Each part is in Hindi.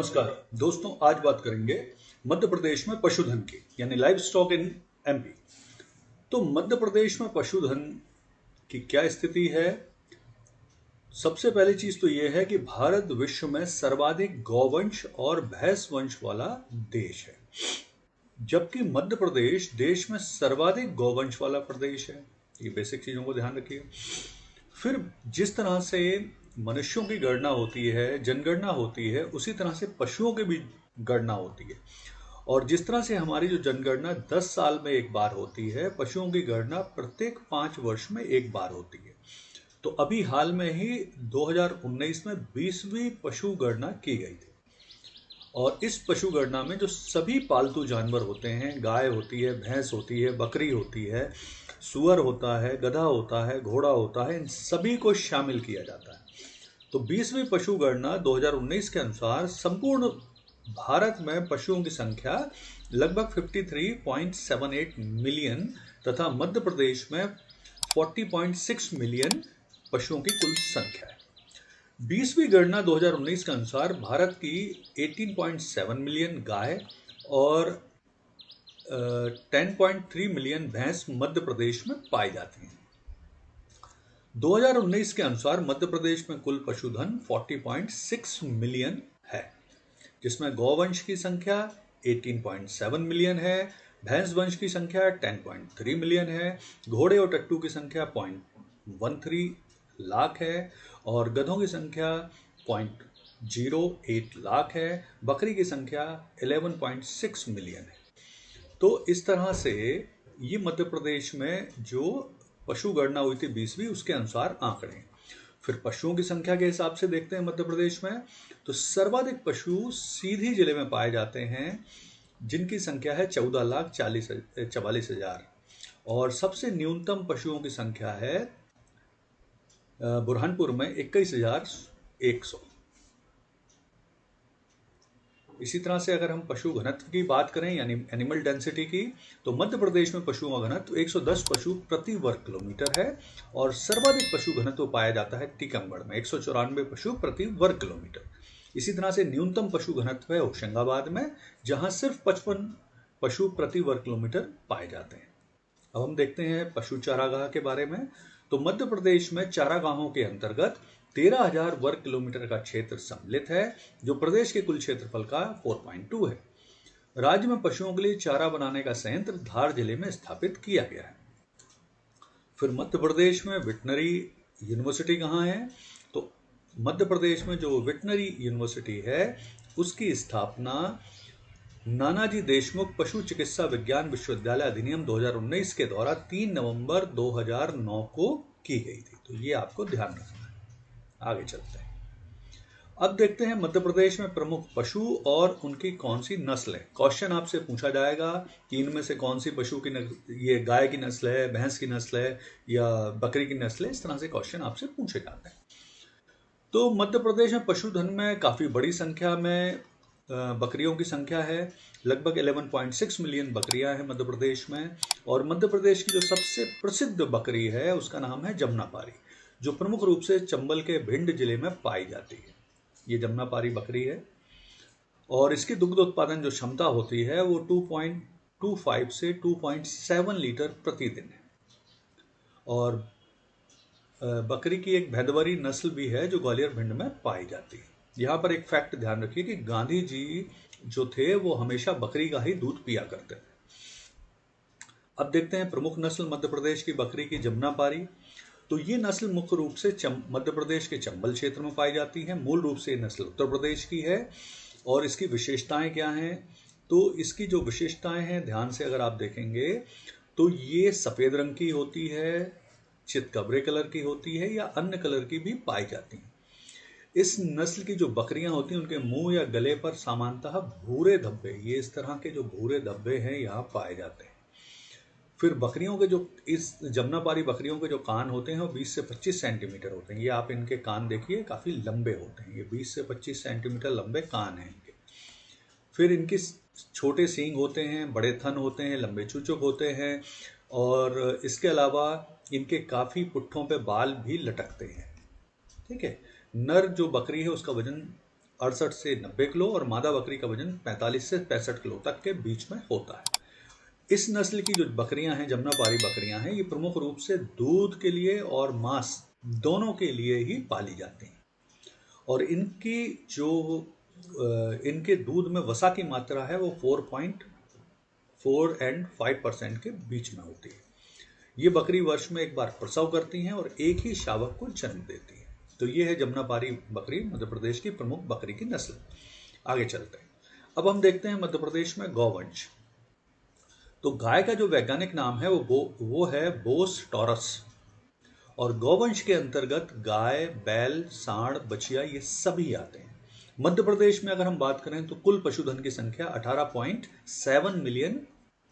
नमस्कार दोस्तों, आज बात करेंगे मध्य प्रदेश में पशुधन की, यानी लाइव स्टॉक इन एमपी। तो मध्य प्रदेश में पशुधन की क्या स्थिति है? सबसे पहली चीज तो यह है कि भारत विश्व में सर्वाधिक गौवंश और भैंस वंश वाला देश है, जबकि मध्य प्रदेश देश में सर्वाधिक गौवंश वाला प्रदेश है। ये बेसिक चीजों को ध्यान रखिए। फिर जिस तरह से मनुष्यों की गणना होती है, जनगणना होती है, उसी तरह से पशुओं की भी गणना होती है। और जिस तरह से हमारी जो जनगणना 10 साल में एक बार होती है, पशुओं की गणना प्रत्येक 5 वर्ष में एक बार होती है। तो अभी हाल में ही 2019 में 20वीं पशु गणना की गई थी। और इस पशु गणना में जो सभी पालतू जानवर होते हैं, गाय होती है, भैंस होती है, बकरी होती है, सुअर होता है, गधा होता है, घोड़ा होता है, इन सभी को शामिल किया जाता है। तो 20वीं पशु गणना 2019 के अनुसार संपूर्ण भारत में पशुओं की संख्या लगभग 53.78 मिलियन तथा मध्य प्रदेश में 40.6 मिलियन पशुओं की कुल संख्या है। 20वीं गणना 2019 के अनुसार भारत की 18.7 मिलियन गाय और 10.3 मिलियन भैंस मध्य प्रदेश में पाई जाती हैं। 2019 के अनुसार मध्य प्रदेश में कुल पशुधन 40.6 मिलियन है, जिसमें गौवंश की संख्या 18.7 मिलियन है, भैंस वंश की संख्या 10.3 मिलियन है, घोड़े और टट्टू की संख्या 0.13 लाख है और गधों की संख्या 0.08 लाख है, बकरी की संख्या 11.6 मिलियन है। तो इस तरह से ये मध्य प्रदेश में जो पशु गणना हुई थी 20वीं, उसके अनुसार आंकड़े हैं। फिर पशुओं की संख्या के हिसाब से देखते हैं मध्य प्रदेश में, तो सर्वाधिक पशु सीधी जिले में पाए जाते हैं, जिनकी संख्या है 14,44,000 और सबसे न्यूनतम पशुओं की संख्या है बुरहानपुर में 21,100। इसी तरह से अगर हम पशु घनत्व की बात करें, यानी एनिमल डेंसिटी की, तो मध्य प्रदेश में पशुओं का घनत्व 110 पशु प्रति वर्ग किलोमीटर है और सर्वाधिक पशु घनत्व पाया जाता है टीकमगढ़ में 194 पशु प्रति वर्ग किलोमीटर। इसी तरह से न्यूनतम पशु घनत्व है होशंगाबाद में, जहां सिर्फ 55 पशु प्रति वर्ग किलोमीटर पाए जाते हैं। अब हम देखते हैं पशु चारागाह के बारे में। तो मध्य प्रदेश में चारागाहों के अंतर्गत 13,000 वर्ग किलोमीटर का क्षेत्र सम्मिलित है, जो प्रदेश के कुल क्षेत्रफल का 4.2 है। राज्य में पशुओं के लिए चारा बनाने का संयंत्र धार जिले में स्थापित किया गया है। फिर मध्य प्रदेश में वेटनरी यूनिवर्सिटी कहाँ है? तो मध्य प्रदेश में जो वेटनरी यूनिवर्सिटी है, उसकी स्थापना नानाजी देशमुख पशु चिकित्सा विज्ञान विश्वविद्यालय अधिनियम 2019 के द्वारा 3 नवंबर 2009 को की गई थी। तो ये आपको ध्यान रखना है। आगे चलते हैं। अब देखते हैं मध्य प्रदेश में प्रमुख पशु और उनकी कौन सी नस्ल है। क्वेश्चन आपसे पूछा जाएगा कि इनमें से कौन सी पशु की ये गाय की नस्ल है, भैंस की नस्ल है या बकरी की नस्ल है। इस तरह से क्वेश्चन आपसे पूछे जाते हैं। तो मध्य प्रदेश में पशुधन में काफी बड़ी संख्या में बकरियों की संख्या है। लगभग 11.6 मिलियन बकरियां हैं मध्य प्रदेश में। और मध्य प्रदेश की जो सबसे प्रसिद्ध बकरी है, उसका नाम है जमुनापारी, जो प्रमुख रूप से चंबल के भिंड जिले में पाई जाती है। ये जमुनापारी बकरी है और इसकी दुग्ध उत्पादन जो क्षमता होती है वो 2.25 से 2.7 लीटर प्रतिदिन है। और बकरी की एक भैदवरी नस्ल भी है जो ग्वालियर भिंड में पाई जाती है। यहाँ पर एक फैक्ट ध्यान रखिए कि गांधी जी जो थे वो हमेशा बकरी का ही दूध पिया करते थे। अब देखते हैं प्रमुख नस्ल मध्य प्रदेश की बकरी की जमुनापारी। तो ये नस्ल मुख्य रूप से मध्य प्रदेश के चंबल क्षेत्र में पाई जाती है। मूल रूप से ये नस्ल उत्तर प्रदेश की है। और इसकी विशेषताएं क्या हैं? तो इसकी जो विशेषताएं हैं, ध्यान से अगर आप देखेंगे तो ये सफेद रंग की होती है, चितकबरे कलर की होती है या अन्य कलर की भी पाई जाती है। इस नस्ल की जो बकरियां होती हैं, उनके मुंह या गले पर सामान्यतः भूरे धब्बे, ये इस तरह के जो भूरे धब्बे हैं यहाँ पाए जाते हैं। फिर बकरियों के जो इस जमुनापारी बकरियों के जो कान होते हैं वो 20 से 25 सेंटीमीटर होते हैं। ये आप इनके कान देखिए, काफी लंबे होते हैं। ये 20 से 25 सेंटीमीटर लंबे कान हैं इनके। फिर इनके छोटे सींग होते हैं, बड़े थन होते हैं, लंबे चूचक होते हैं और इसके अलावा इनके काफी पुट्ठों पे बाल भी लटकते हैं। ठीक है। नर जो बकरी है उसका वजन 68 से 90 किलो और मादा बकरी का वजन 45 से 65 किलो तक के बीच में होता है। इस नस्ल की जो बकरियां हैं, जमुनापारी बकरियां हैं, ये प्रमुख रूप से दूध के लिए और मांस दोनों के लिए ही पाली जाती हैं और इनके दूध में वसा की मात्रा है वो 4.4 एंड 5% के बीच में होती है। ये बकरी वर्ष में एक बार प्रसव करती हैं और एक ही शावक को जन्म देती है। तो ये है जमुनापारी बकरी, मध्य प्रदेश की प्रमुख बकरी की नस्ल। आगे चलते हैं। अब हम देखते हैं मध्य प्रदेश में गौवंश। तो गाय का जो वैज्ञानिक नाम है वो है बोस टॉरस और गौवंश के अंतर्गत गाय, बैल, सांड, बछिया ये सभी आते हैं। मध्य प्रदेश में अगर हम बात करें तो कुल पशुधन की संख्या 18.7 मिलियन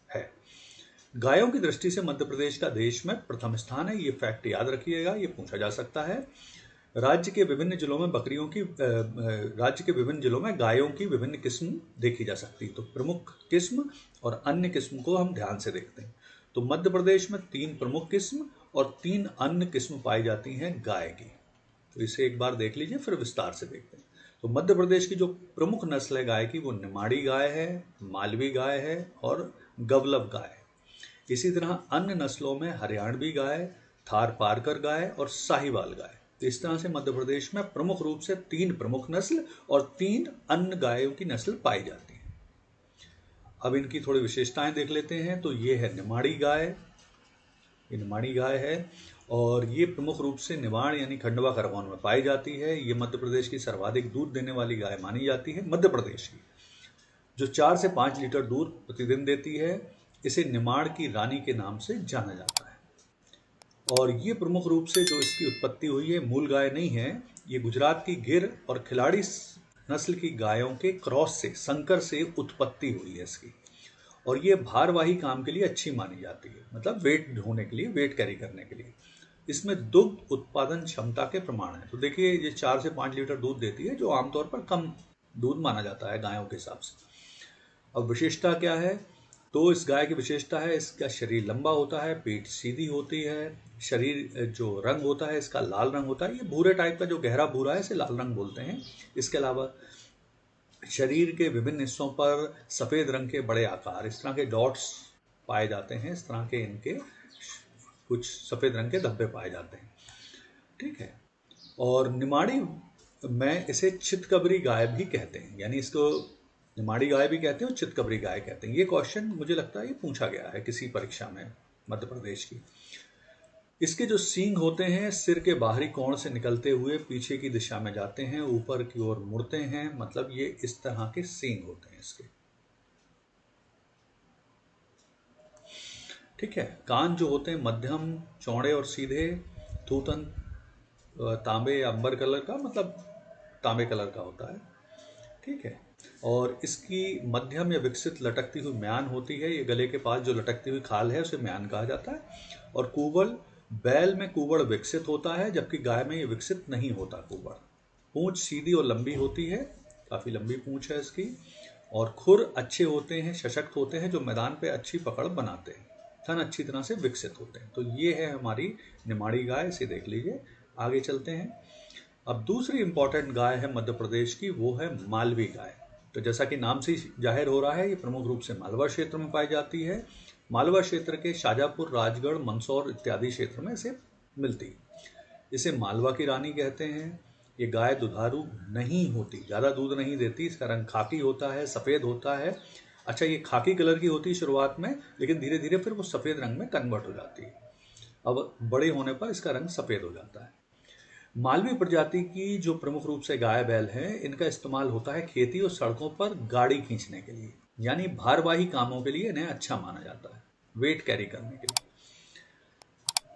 है। गायों की दृष्टि से मध्य प्रदेश का देश में प्रथम स्थान है। ये फैक्ट याद रखिएगा, ये पूछा जा सकता है। राज्य के विभिन्न जिलों में गायों की विभिन्न किस्म देखी जा सकती है। तो प्रमुख किस्म और अन्य किस्म को हम ध्यान से देखते हैं। तो मध्य प्रदेश में 3 प्रमुख किस्म और 3 अन्य किस्म पाई जाती हैं गाय की। तो इसे एक बार देख लीजिए, फिर विस्तार से देखते हैं। तो मध्य प्रदेश की जो प्रमुख नस्ल है गाय की वो निमाड़ी गाय है, मालवी गाय है और गवलव गाय है। इसी तरह अन्य नस्लों में हरियाणवी गाय, थार पारकर गाय और साहिवाल गाय। तो इस तरह से मध्य प्रदेश में प्रमुख रूप से 3 प्रमुख नस्ल और 3 अन्य गायों की नस्ल पाई जाती है। अब इनकी थोड़ी विशेषताएं देख लेते हैं। तो ये है निमाड़ी गाय, ये निमाड़ी गाय है और ये प्रमुख रूप से निमाड़ यानी खंडवा खरगोन में पाई जाती है। ये मध्य प्रदेश की सर्वाधिक दूध देने वाली गाय मानी जाती है, मध्य प्रदेश की, जो 4 से 5 लीटर दूध प्रतिदिन देती है। इसे निमाड़ की रानी के नाम से जाना जाता है और ये प्रमुख रूप से जो इसकी उत्पत्ति हुई है, मूल गाय नहीं है, ये गुजरात की गिर और खिलाड़ी नस्ल की गायों के क्रॉस से, संकर से उत्पत्ति हुई है इसकी और ये भारवाही काम के लिए अच्छी मानी जाती है, मतलब वेट ढोने के लिए, वेट कैरी करने के लिए। इसमें दुग्ध उत्पादन क्षमता के प्रमाण है। तो देखिए ये 4 से 5 लीटर दूध देती है, जो आमतौर पर कम दूध माना जाता है गायों के हिसाब से। अब विशेषता क्या है? तो इस गाय की विशेषता है इसका शरीर लंबा होता है, पीठ सीधी होती है, शरीर जो रंग होता है इसका लाल रंग होता है। ये भूरे टाइप का जो गहरा भूरा है इसे लाल रंग बोलते हैं। इसके अलावा शरीर के विभिन्न हिस्सों पर सफेद रंग के बड़े आकार, इस तरह के डॉट्स पाए जाते हैं। इस तरह के इनके कुछ सफेद रंग के धब्बे पाए जाते हैं। ठीक है। और निमाड़ी में इसे चितकबरी गाय भी कहते हैं, यानी इसको निमाड़ी गाय भी कहते हैं और चितकबरी गाय कहते हैं। ये क्वेश्चन मुझे लगता है ये पूछा गया है किसी परीक्षा में मध्य प्रदेश की। इसके जो सींग होते हैं सिर के बाहरी कोण से निकलते हुए पीछे की दिशा में जाते हैं, ऊपर की ओर मुड़ते हैं, मतलब ये इस तरह के सींग होते हैं इसके। ठीक है। कान जो होते हैं मध्यम, चौड़े और सीधे। थूथन तांबे या अंबर कलर का, मतलब तांबे कलर का होता है। ठीक है। और इसकी मध्यम या विकसित लटकती हुई म्यान होती है। ये गले के पास जो लटकती हुई खाल है उसे म्यान कहा जाता है। और कूबड़, बैल में कूबड़ विकसित होता है जबकि गाय में ये विकसित नहीं होता कूबड़। पूंछ सीधी और लंबी होती है, काफी लंबी पूंछ है इसकी। और खुर अच्छे होते हैं, सशक्त होते हैं, जो मैदान पे अच्छी पकड़ बनाते हैं। थन अच्छी तरह से विकसित होते हैं। तो ये है हमारी निमाड़ी गाय, इसे देख लीजिए। आगे चलते हैं। अब दूसरी इंपॉर्टेंट गाय है मध्य प्रदेश की, वो है मालवी गाय। तो जैसा कि नाम से जाहिर हो रहा है, ये प्रमुख रूप से मालवा क्षेत्र में पाई जाती है। मालवा क्षेत्र के शाजापुर, राजगढ़, मंदसौर इत्यादि क्षेत्र में इसे मिलती है। इसे मालवा की रानी कहते हैं। ये गाय दुधारू नहीं होती, ज़्यादा दूध नहीं देती। इसका रंग खाकी होता है, सफ़ेद होता है। अच्छा, ये खाकी कलर की होती है शुरुआत में, लेकिन धीरे धीरे फिर वो सफ़ेद रंग में कन्वर्ट हो जाती है। अब बड़े होने पर इसका रंग सफ़ेद हो जाता है। मालवी प्रजाति की जो प्रमुख रूप से गाय बैल हैं, इनका इस्तेमाल होता है खेती और सड़कों पर गाड़ी खींचने के लिए, यानी भारवाही कामों के लिए इन्हें अच्छा माना जाता है, वेट कैरी करने के लिए।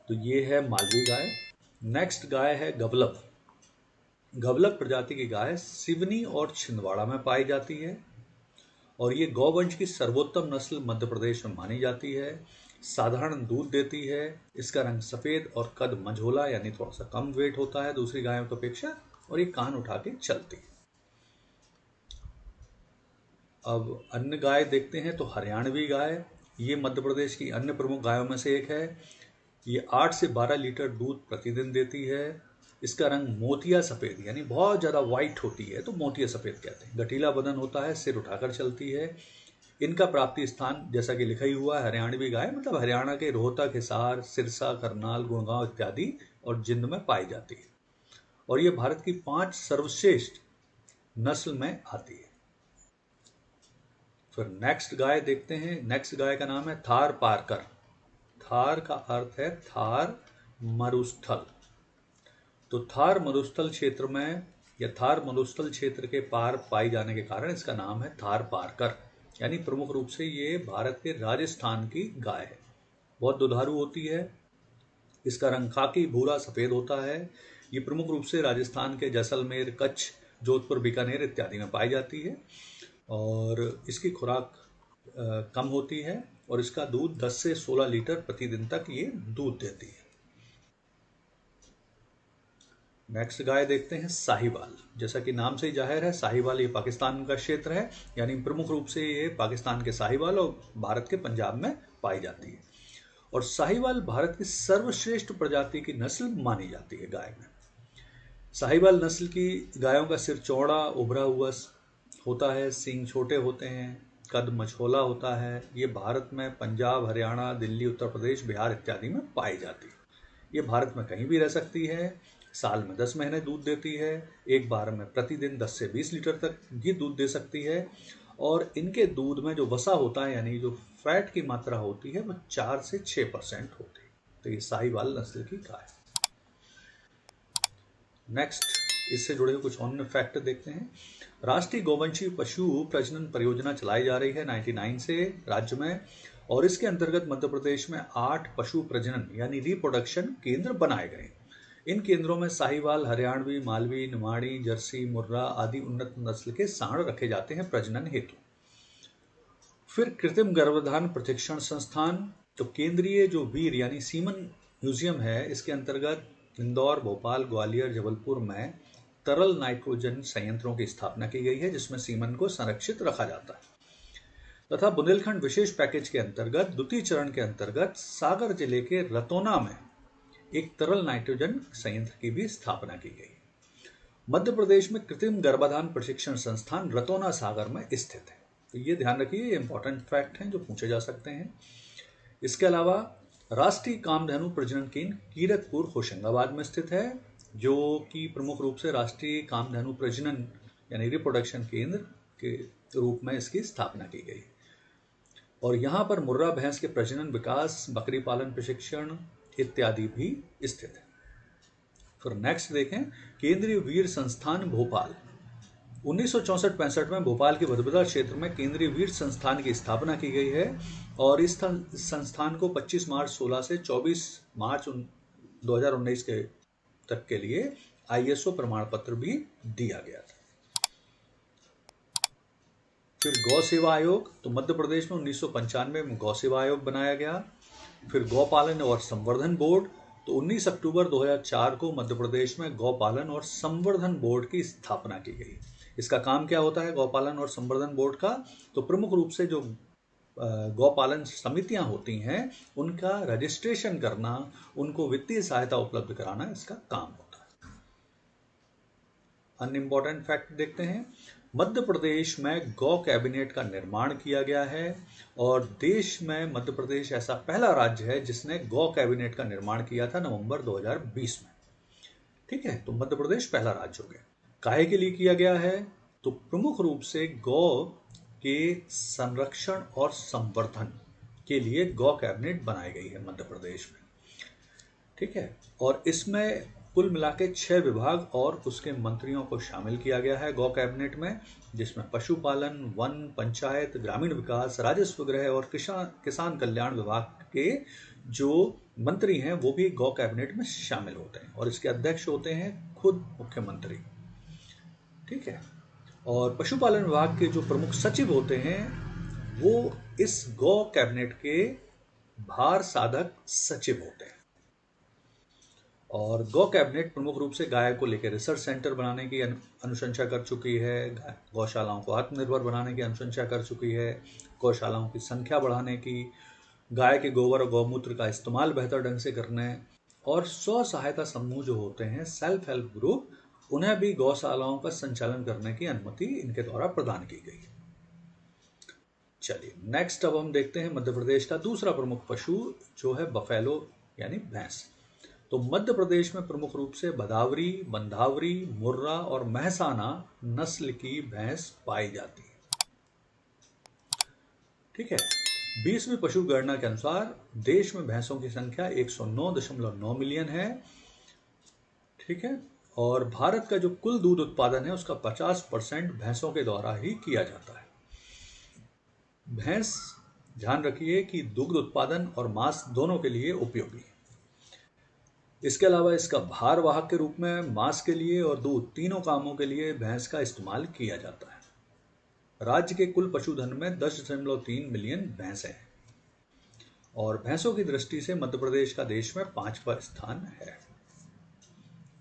तो ये है मालवी गाय। नेक्स्ट गाय है गवलव। गवलव प्रजाति की गाय सिवनी और छिंदवाड़ा में पाई जाती है और ये गौवंश की सर्वोत्तम नस्ल मध्य प्रदेश में मानी जाती है। साधारण दूध देती है। इसका रंग सफ़ेद और कद मझोला, यानी थोड़ा सा कम वेट होता है दूसरी गायों की अपेक्षा, और ये कान उठा के चलती है। अब अन्य गाय देखते हैं। तो हरियाणवी गाय, ये मध्य प्रदेश की अन्य प्रमुख गायों में से एक है। ये 8 से 12 लीटर दूध प्रतिदिन देती है। इसका रंग मोतिया सफ़ेद यानी बहुत ज़्यादा वाइट होती है तो मोतिया सफ़ेद कहते हैं। गठीला बदन होता है, सिर उठाकर चलती है। इनका प्राप्ति स्थान जैसा कि लिखा ही हुआ है हरियाणवी गाय, मतलब हरियाणा के रोहतक, हिसार, सिरसा, करनाल, गुड़गांव इत्यादि और जिंद में पाई जाती है। और ये भारत की 5 सर्वश्रेष्ठ नस्ल में आती है। फिर नेक्स्ट गाय देखते हैं। नेक्स्ट गाय का नाम है थार पारकर। थार का अर्थ है थार मरुस्थल। तो थार मरुस्थल क्षेत्र में या थार मरुस्थल क्षेत्र के पार पाई जाने के कारण इसका नाम है थार पारकर, यानी प्रमुख रूप से ये भारत के राजस्थान की गाय है। बहुत दुधारू होती है। इसका रंग खाकी, भूरा, सफ़ेद होता है। ये प्रमुख रूप से राजस्थान के जैसलमेर, कच्छ, जोधपुर, बीकानेर इत्यादि में पाई जाती है। और इसकी खुराक कम होती है और इसका दूध 10 से 16 लीटर प्रतिदिन तक ये दूध देती है। नेक्स्ट गाय देखते हैं साहिवाल। जैसा कि नाम से ही जाहिर है, साहिवाल ये पाकिस्तान का क्षेत्र है, यानी प्रमुख रूप से ये पाकिस्तान के साहिवाल और भारत के पंजाब में पाई जाती है। और साहिवाल भारत की सर्वश्रेष्ठ प्रजाति की नस्ल मानी जाती है गाय में। साहिवाल नस्ल की गायों का सिर चौड़ा उभरा हुआ होता है, सींग छोटे होते हैं, कद मझोला होता है। ये भारत में पंजाब, हरियाणा, दिल्ली, उत्तर प्रदेश, बिहार इत्यादि में पाई जाती है। ये भारत में कहीं भी रह सकती है। साल में 10 महीने दूध देती है। एक बार में प्रतिदिन 10 से 20 लीटर तक भी दूध दे सकती है। और इनके दूध में जो वसा होता है यानी जो फैट की मात्रा होती है वो 4 से 6% होती है। तो ये साहिवाल नस्ल की गाय। नेक्स्ट इससे जुड़े हुए कुछ अन्य फैक्ट देखते हैं। राष्ट्रीय गौवंशीय पशु प्रजनन परियोजना चलाई जा रही है 99 से राज्य में, और इसके अंतर्गत मध्य प्रदेश में 8 पशु प्रजनन यानी रिप्रोडक्शन केंद्र बनाए गए। इन केंद्रों में साहिवाल, हरियाणवी, मालवी, निमाड़ी, जर्सी, मुर्रा आदि उन्नत नस्ल के सांड रखे जाते हैं प्रजनन हेतु। फिर कृत्रिम गर्भाधान प्रशिक्षण संस्थान, तो केंद्रीय जो वीर यानी सीमन म्यूजियम है, इसके अंतर्गत इंदौर, भोपाल, ग्वालियर, जबलपुर में तरल नाइट्रोजन संयंत्रों की स्थापना की गई है जिसमें सीमन को संरक्षित रखा जाता है। तथा बुंदेलखंड विशेष पैकेज के अंतर्गत द्वितीय चरण के अंतर्गत सागर जिले के रतौना में एक तरल नाइट्रोजन संयंत्र की भी स्थापना की गई। मध्य प्रदेश में कृत्रिम गर्भाधान प्रशिक्षण संस्थान रतौना सागर में स्थित है। तो ये ध्यान रखिए, ये इंपॉर्टेंट फैक्ट हैं जो पूछे जा सकते हैं। इसके अलावा राष्ट्रीय कामधेनु प्रजनन केंद्र कीरतपुर होशंगाबाद में स्थित है, जो कि प्रमुख रूप से राष्ट्रीय कामधेनु प्रजनन यानी रिप्रोडक्शन केंद्र के रूप में इसकी स्थापना की गई। और यहाँ पर मुर्रा भैंस के प्रजनन, विकास, बकरी पालन प्रशिक्षण इत्यादि भी स्थित है। फिर नेक्स्ट देखें, केंद्रीय वीर संस्थान भोपाल। 1964-65 में भोपाल के भदभदा क्षेत्र में केंद्रीय वीर संस्थान की स्थापना की गई है और इस संस्थान को 25 मार्च 16 से 24 मार्च 2019 के तक के लिए ISO प्रमाण पत्र भी दिया गया था। फिर गौ सेवा आयोग, तो मध्य प्रदेश में 1995 में गौ सेवा आयोग बनाया गया। फिर गौपालन और संवर्धन बोर्ड, तो 19 अक्टूबर 2004 को मध्य प्रदेश में गौपालन और संवर्धन बोर्ड की स्थापना की गई। इसका काम क्या होता है गौपालन और संवर्धन बोर्ड का? तो प्रमुख रूप से जो गौपालन समितियां होती हैं उनका रजिस्ट्रेशन करना, उनको वित्तीय सहायता उपलब्ध कराना इसका काम होता है। अन्य इंपॉर्टेंट फैक्ट देखते हैं। मध्य प्रदेश में गौ कैबिनेट का निर्माण किया गया है और देश में मध्य प्रदेश ऐसा पहला राज्य है जिसने गौ कैबिनेट का निर्माण किया था नवंबर 2020 में। ठीक है, तो मध्य प्रदेश पहला राज्य हो गया। काहे के लिए किया गया है? तो प्रमुख रूप से गौ के संरक्षण और संवर्धन के लिए गौ कैबिनेट बनाई गई है मध्य प्रदेश में। ठीक है, और इसमें कुल मिला के 6 विभाग और उसके मंत्रियों को शामिल किया गया है गौ कैबिनेट में, जिसमें पशुपालन, वन, पंचायत, ग्रामीण विकास, राजस्व गृह और किसान कल्याण विभाग के जो मंत्री हैं वो भी गौ कैबिनेट में शामिल होते हैं और इसके अध्यक्ष होते हैं खुद मुख्यमंत्री। ठीक है, और पशुपालन विभाग के जो प्रमुख सचिव होते हैं वो इस गौ कैबिनेट के भार साधक सचिव होते हैं। और गौ कैबिनेट प्रमुख रूप से गाय को लेकर रिसर्च सेंटर बनाने की अनुशंसा कर चुकी है, गौशालाओं को आत्मनिर्भर बनाने की अनुशंसा कर चुकी है, गौशालाओं की संख्या बढ़ाने की, गाय के गोबर और गौमूत्र का इस्तेमाल बेहतर ढंग से करने और स्व सहायता समूह जो होते हैं, सेल्फ हेल्प ग्रुप, उन्हें भी गौशालाओं का संचालन करने की अनुमति इनके द्वारा प्रदान की गई है। चलिए नेक्स्ट अब हम देखते हैं मध्य प्रदेश का दूसरा प्रमुख पशु जो है बफेलो यानी भैंस। तो मध्य प्रदेश में प्रमुख रूप से भदावरी, बंधावरी, मुर्रा और महसाना नस्ल की भैंस पाई जाती है। ठीक है। 20वीं पशु गणना के अनुसार देश में भैंसों की संख्या 109.9 मिलियन है। ठीक है। और भारत का जो कुल दूध उत्पादन है उसका 50% भैंसों के द्वारा ही किया जाता है। भैंस, ध्यान रखिए कि दुग्ध उत्पादन और मांस दोनों के लिए उपयोगी है। इसके अलावा इसका भार वाहक के रूप में, मांस के लिए और दूध, तीनों कामों के लिए भैंस का इस्तेमाल किया जाता है। राज्य के कुल पशुधन में 10.3 मिलियन भैंस हैं और भैंसों की दृष्टि से मध्य प्रदेश का देश में 5वां स्थान है।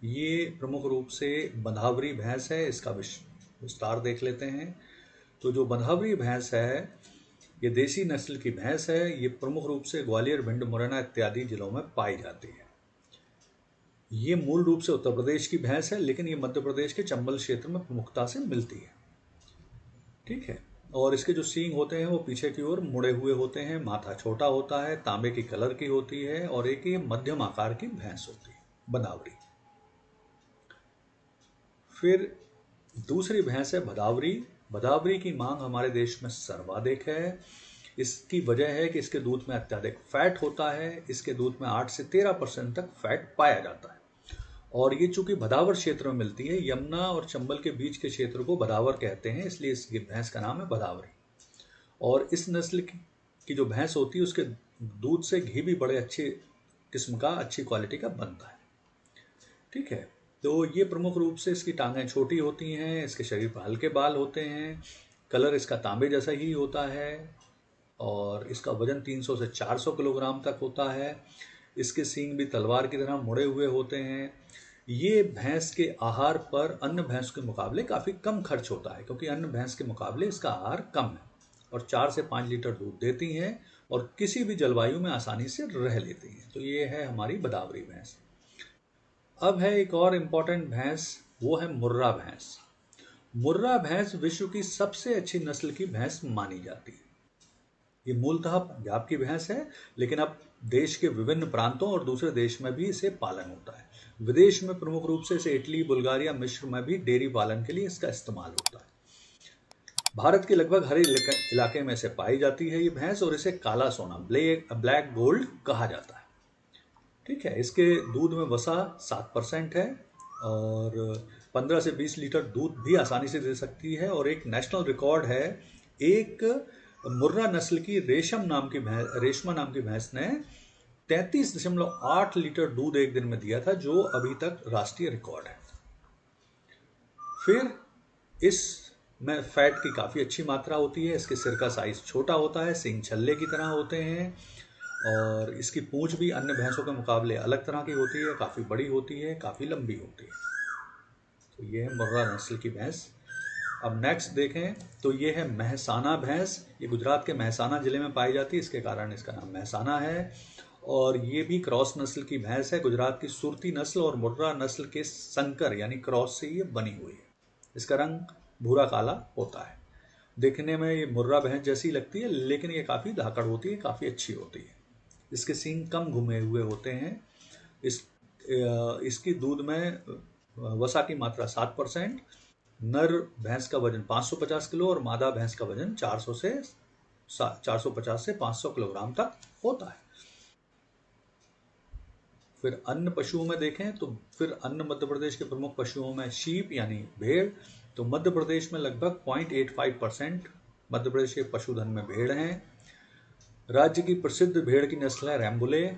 ये प्रमुख रूप से बंधावरी भैंस है। इसका विस्तार देख लेते हैं। तो जो बंधावरी भैंस है ये देसी नस्ल की भैंस है। ये प्रमुख रूप से ग्वालियर, भिंड, मुरैना इत्यादि जिलों में पाई जाती है। ये मूल रूप से उत्तर प्रदेश की भैंस है, लेकिन ये मध्य प्रदेश के चंबल क्षेत्र में प्रमुखता से मिलती है। ठीक है। और इसके जो सींग होते हैं वो पीछे की ओर मुड़े हुए होते हैं, माथा छोटा होता है, तांबे की कलर की होती है और एक ये मध्यम आकार की भैंस होती है बंधावरी। फिर दूसरी भैंस है भदावरी। भदावरी की मांग हमारे देश में सर्वाधिक है। इसकी वजह है कि इसके दूध में अत्यधिक फैट होता है। इसके दूध में 8 से 13% तक फैट पाया जाता है और ये चूंकि भदावर क्षेत्र में मिलती है, यमुना और चंबल के बीच के क्षेत्र को भदावर कहते हैं, इसलिए इसकी भैंस का नाम है भदावरी। और इस नस्ल की जो भैंस होती है उसके दूध से घी भी बड़े अच्छे किस्म का, अच्छी क्वालिटी का बनता है। ठीक है। तो ये प्रमुख रूप से इसकी टांगें छोटी होती हैं, इसके शरीर पर हल्के बाल होते हैं, कलर इसका तांबे जैसा ही होता है और इसका वजन 300 से 400 किलोग्राम तक होता है। इसके सींग भी तलवार की तरह मुड़े हुए होते हैं। ये भैंस के आहार पर अन्य भैंस के मुकाबले काफ़ी कम खर्च होता है, क्योंकि अन्य भैंस के मुकाबले इसका आहार कम है और 4 से 5 लीटर दूध देती हैं और किसी भी जलवायु में आसानी से रह लेती हैं। तो ये है हमारी भदावरी भैंस। अब है एक और इम्पॉर्टेंट भैंस, वो है मुर्रा भैंस। मुर्रा भैंस विश्व की सबसे अच्छी नस्ल की भैंस मानी जाती है। ये मूलतः पंजाब की भैंस है, लेकिन अब देश के विभिन्न प्रांतों और दूसरे देश में भी इसे पालन होता है। विदेश में प्रमुख रूप से इसे इटली, बुल्गारिया, मिस्र में भी डेयरी पालन के लिए इसका इस्तेमाल होता है। भारत के लगभग हर इलाके में इसे पाई जाती है ये भैंस और इसे काला सोना, ब्लैक गोल्ड कहा जाता है। ठीक है। इसके दूध में वसा 7% है और 15 से 20 लीटर दूध भी आसानी से दे सकती है। और एक नेशनल रिकॉर्ड है, एक मुर्रा नस्ल की रेशमा नाम की भैंस ने 33.8 लीटर दूध एक दिन में दिया था, जो अभी तक राष्ट्रीय रिकॉर्ड है। फिर इसमें फैट की काफ़ी अच्छी मात्रा होती है। इसके सिर का साइज छोटा होता है, सींग छल्ले की तरह होते हैं और इसकी पूंछ भी अन्य भैंसों के मुकाबले अलग तरह की होती है, काफ़ी बड़ी होती है, काफ़ी लंबी होती है। तो ये है मुर्रा नस्ल की भैंस। अब नेक्स्ट देखें तो ये है महसाना भैंस। ये गुजरात के महसाना जिले में पाई जाती है, इसके कारण इसका नाम महसाना है। और ये भी क्रॉस नस्ल की भैंस है। गुजरात की सुरती नस्ल और मुर्रा नस्ल के संकर यानी क्रॉस से ये बनी हुई है। इसका रंग भूरा काला होता है। देखने में ये मुर्रा भैंस जैसी लगती है, लेकिन ये काफ़ी धाकड़ होती है, काफ़ी अच्छी होती है। इसके सींग कम घुमे हुए होते हैं। इसकी दूध में वसा की मात्रा 7%। नर भैंस का वजन 550 किलो और मादा भैंस का वजन 450 से 500 किलोग्राम तक होता है। फिर अन्य पशुओं में देखें तो फिर अन्य मध्य प्रदेश के प्रमुख पशुओं में शीप यानी भेड़। तो मध्य प्रदेश में लगभग 0.85% मध्य प्रदेश के पशुधन में भेड़ हैं। राज्य की प्रसिद्ध भेड़ की नस्ल है रैम्बुले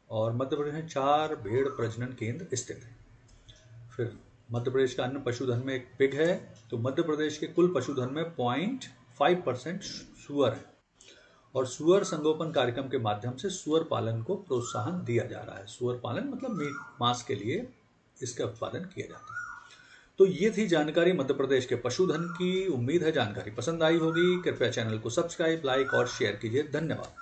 और मध्य प्रदेश में 4 भेड़ प्रजनन केंद्र स्थित हैं। फिर मध्य प्रदेश का अन्य पशुधन में एक पिग है। तो मध्य प्रदेश के कुल पशुधन में 0.5% सुअर है और सुअर संगोपन कार्यक्रम के माध्यम से सुअर पालन को प्रोत्साहन दिया जा रहा है। सुअर पालन मतलब मांस के लिए इसका उत्पादन किया जाता है। तो ये थी जानकारी मध्य प्रदेश के पशुधन की। उम्मीद है जानकारी पसंद आई होगी। कृपया चैनल को सब्सक्राइब, लाइक और शेयर कीजिए। धन्यवाद।